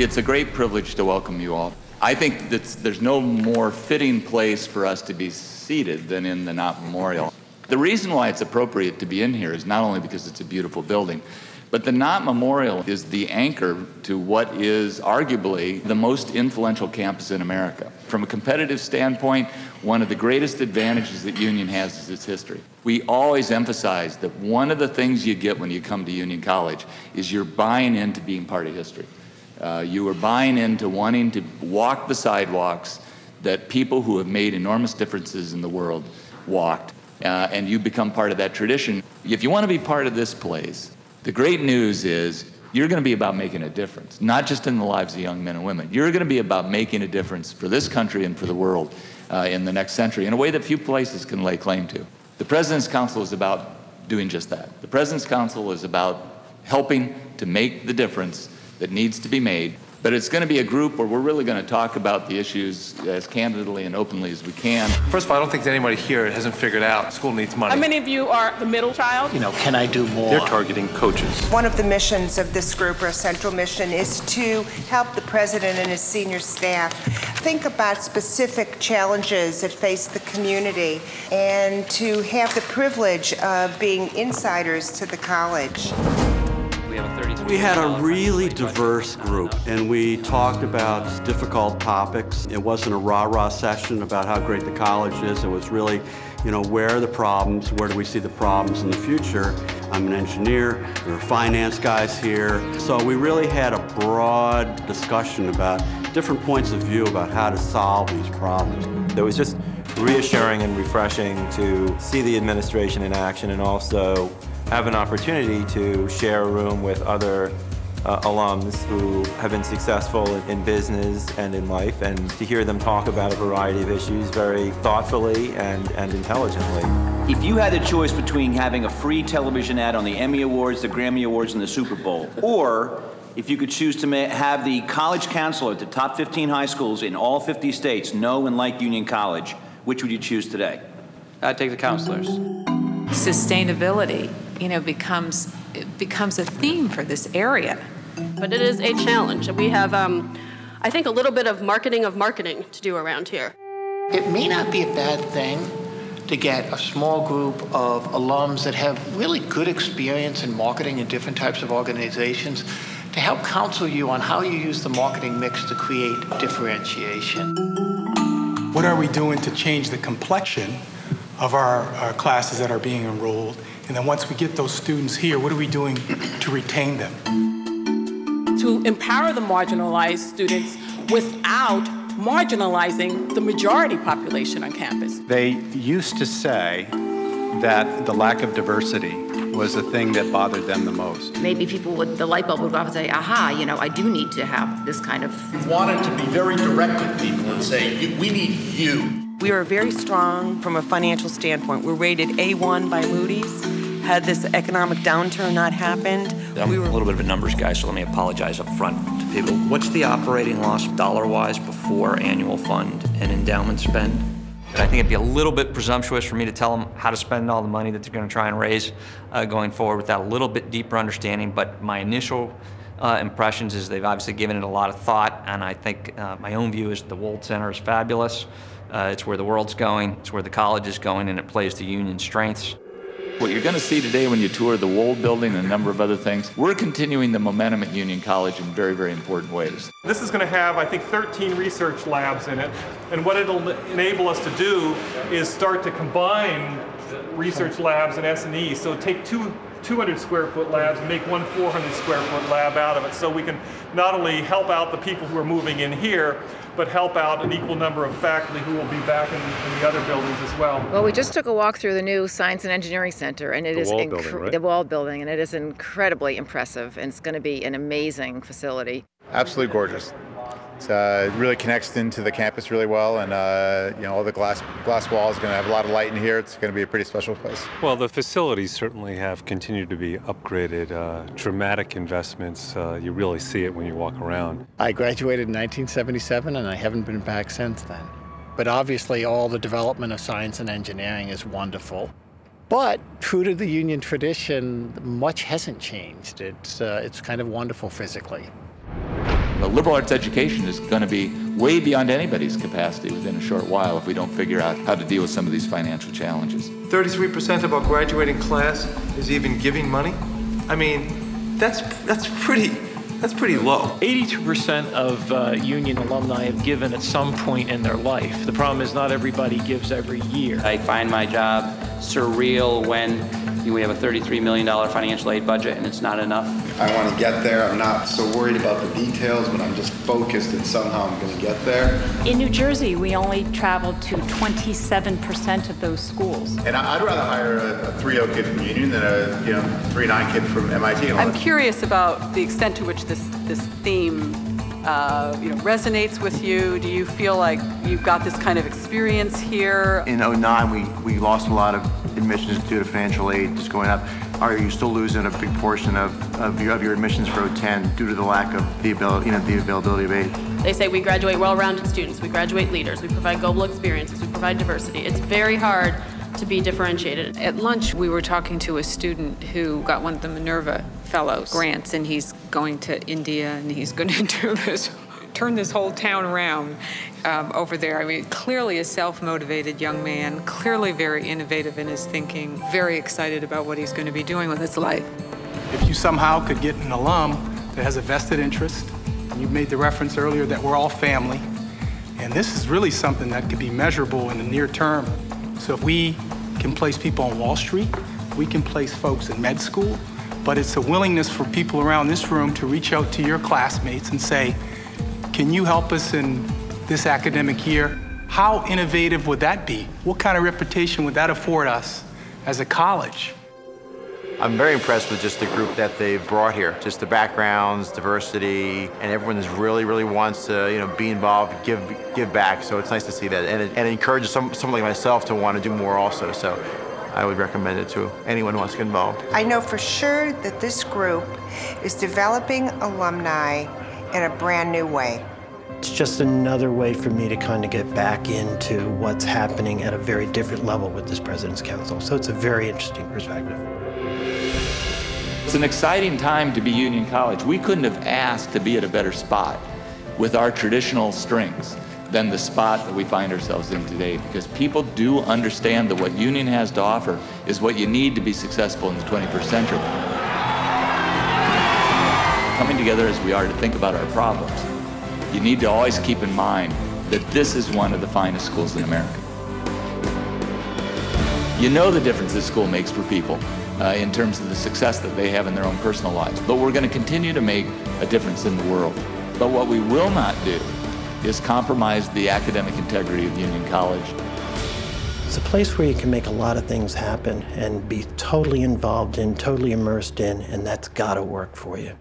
It's a great privilege to welcome you all. I think that there's no more fitting place for us to be seated than in the Knott Memorial. The reason why it's appropriate to be in here is not only because it's a beautiful building, but the Knott Memorial is the anchor to what is arguably the most influential campus in America. From a competitive standpoint, one of the greatest advantages that Union has is its history. We always emphasize that one of the things you get when you come to Union College is you're buying into being part of history. You are buying into wanting to walk the sidewalks that people who have made enormous differences in the world walked, and you become part of that tradition. If you want to be part of this place, the great news is you're going to be about making a difference, not just in the lives of young men and women. You're going to be about making a difference for this country and for the world in the next century in a way that few places can lay claim to. The President's Council is about doing just that. The President's Council is about helping to make the difference that needs to be made, but it's going to be a group where we're really going to talk about the issues as candidly and openly as we can. First of all, I don't think that anybody here hasn't figured out school needs money. How many of you are the middle child? Can I do more? They're targeting coaches. One of the missions of this group, or a central mission, is to help the president and his senior staff think about specific challenges that face the community and to have the privilege of being insiders to the college. We had a really diverse group, and we talked about difficult topics. It wasn't a rah-rah session about how great the college is. It was really, where are the problems? Where do we see the problems in the future? I'm an engineer. There are finance guys here. So we really had a broad discussion about different points of view about how to solve these problems. It was just reassuring and refreshing to see the administration in action and also have an opportunity to share a room with other alums who have been successful in business and in life, and to hear them talk about a variety of issues very thoughtfully and intelligently. If you had the choice between having a free television ad on the Emmy Awards, the Grammy Awards, and the Super Bowl, or if you could choose to have the college counselor at the top 15 high schools in all 50 states know and like Union College, which would you choose today? I'd take the counselors. Sustainability, becomes a theme for this area. But it is a challenge. We have, I think, a little bit of marketing to do around here. It may not be a bad thing to get a small group of alums that have really good experience in marketing in different types of organizations to help counsel you on how you use the marketing mix to create differentiation. What are we doing to change the complexion of our classes that are being enrolled? And then once we get those students here, what are we doing to retain them? To empower the marginalized students without marginalizing the majority population on campus. They used to say that the lack of diversity was the thing that bothered them the most. Maybe people would, the light bulb would go off and say, aha, I do need to have this kind of... We wanted to be very direct with people and say, we need you. We were very strong from a financial standpoint. We're rated A1 by Moody's. Had this economic downturn not happened, I'm a little bit of a numbers guy, so let me apologize up front to people. What's the operating loss dollar-wise before annual fund and endowment spend? I think it'd be a little bit presumptuous for me to tell them how to spend all the money that they're going to try and raise going forward without a little bit deeper understanding, but my initial impressions is they've obviously given it a lot of thought, and I think my own view is the Wold Center is fabulous. It's where the world's going, it's where the college is going, and it plays to Union's strengths. What you're going to see today when you tour the Wold Building and a number of other things, we're continuing the momentum at Union College in very, very important ways. This is going to have, I think, 13 research labs in it, and what it'll enable us to do is start to combine research labs and S&E. So take two 200 square foot labs and make one 400 square foot lab out of it, so we can not only help out the people who are moving in here, but help out an equal number of faculty who will be back in the other buildings as well. Well, we just took a walk through the new Science and Engineering Center, and it is the Wall Building, and it is incredibly impressive, and it's going to be an amazing facility. Absolutely gorgeous. It really connects into the campus really well, and all the glass walls are going to have a lot of light in here. It's going to be a pretty special place. Well, the facilities certainly have continued to be upgraded. Dramatic investments. You really see it when you walk around. I graduated in 1977, and I haven't been back since then. But obviously, all the development of science and engineering is wonderful. But true to the Union tradition, much hasn't changed. It's kind of wonderful physically. The liberal arts education is going to be way beyond anybody's capacity within a short while if we don't figure out how to deal with some of these financial challenges. 33% of our graduating class is even giving money. I mean, that's pretty low. 82% of union alumni have given at some point in their life. The problem is not everybody gives every year. I find my job surreal when we have a $33 million financial aid budget and it's not enough. I want to get there. I'm not so worried about the details, but I'm just focused that somehow I'm going to get there. In New Jersey, we only traveled to 27% of those schools. And I'd rather hire a 3.0 kid from Union than a 3.9 kid from MIT. I'm curious about the extent to which this theme resonates with you. Do you feel like you've got this kind of experience here? In 2009, we lost a lot of admissions due to financial aid just going up. Are you still losing a big portion of your admissions for 2010 due to the lack of the availability of aid? They say we graduate well-rounded students, we graduate leaders, we provide global experiences, we provide diversity. It's very hard to be differentiated. At lunch, we were talking to a student who got one of the Minerva Fellows grants, and he's going to India, and he's going to do this, turn this whole town around over there. I mean, clearly a self-motivated young man, clearly very innovative in his thinking, very excited about what he's going to be doing with his life. If you somehow could get an alum that has a vested interest, and you made the reference earlier that we're all family, and this is really something that could be measurable in the near term. So if we can place people on Wall Street, we can place folks in med school, but it's a willingness for people around this room to reach out to your classmates and say, can you help us in this academic year? How innovative would that be? What kind of reputation would that afford us as a college? I'm very impressed with just the group that they've brought here. Just the backgrounds, diversity, and everyone is really wants to be involved, give back. So it's nice to see that, and it encourages someone like myself to want to do more also. So I would recommend it to anyone who wants to get involved. I know for sure that this group is developing alumni in a brand new way. It's just another way for me to kind of get back into what's happening at a very different level with this President's Council. So it's a very interesting perspective. It's an exciting time to be Union College. We couldn't have asked to be at a better spot with our traditional strengths than the spot that we find ourselves in today, because people do understand that what Union has to offer is what you need to be successful in the 21st century. Coming together as we are to think about our problems, you need to always keep in mind that this is one of the finest schools in America. You know the difference this school makes for people in terms of the success that they have in their own personal lives. But we're going to continue to make a difference in the world. But what we will not do is compromise the academic integrity of Union College. It's a place where you can make a lot of things happen and be totally involved in, totally immersed in, and that's got to work for you.